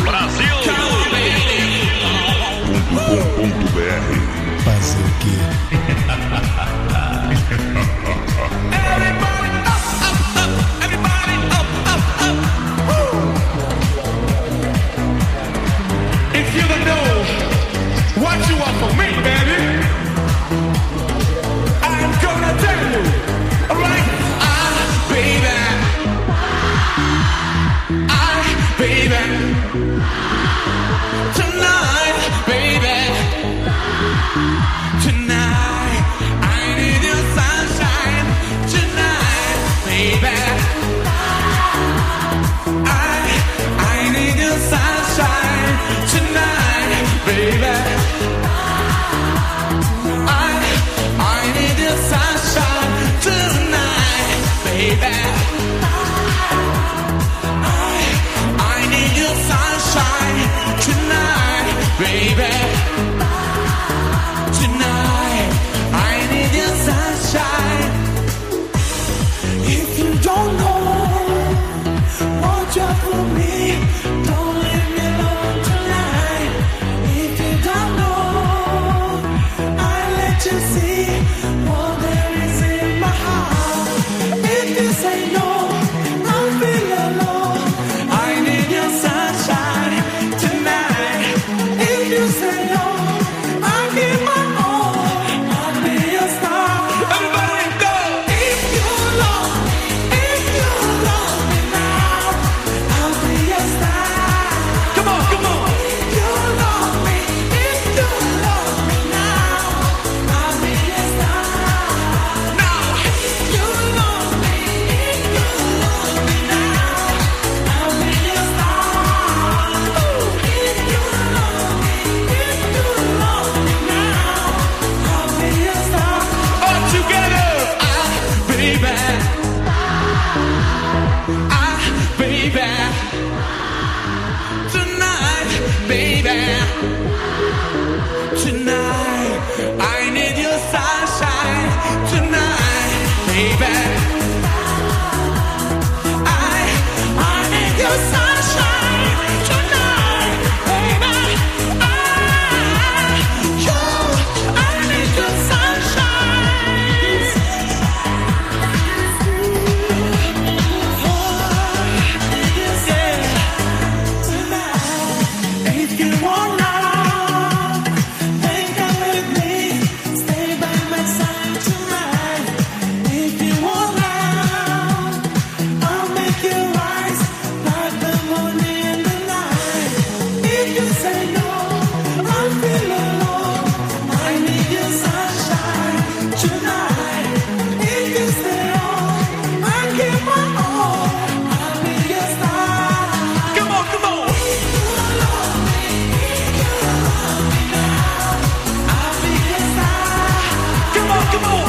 Brasil. .com.br. Fazer o quê? If you don't know what you want from me, baby, I'm gonna tell you, alright? Baby, tonight, baby, tonight, I need your sunshine, tonight, baby, I need your sunshine, tonight, baby, I need your sunshine, tonight, baby. Sunshine tonight, baby. Tonight, I need your sunshine. If you don't know what you're for me, don't leave me alone tonight. If you don't know, I'll let you see what there is in my heart. If you say no, I'll feel alone. I need your sunshine tonight. If you say no, I'll give my all. I'll be your star. Everybody go. If you love me now, I'll be your star. Come on, come on. If you love me now, I'll be your star. Now, if you love me now, I'll be your star. If you love me now, I'll be your star. All together, baby, baby, tonight, baby, tonight, I need your sunshine, tonight, baby, I need your sunshine, tonight, baby, I need your sunshine. If you want now, then come with me, stay by my side tonight. If you want now, I'll make you rise like the moon in the night. If you say no, I'll feel alone. I need your sunshine tonight. If you stay on, I'll give my all. I'll be your star. Come on, come on. I'll be your star. Come on, come on.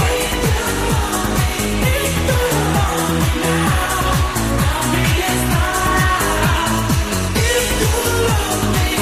I'll be your star. If you love me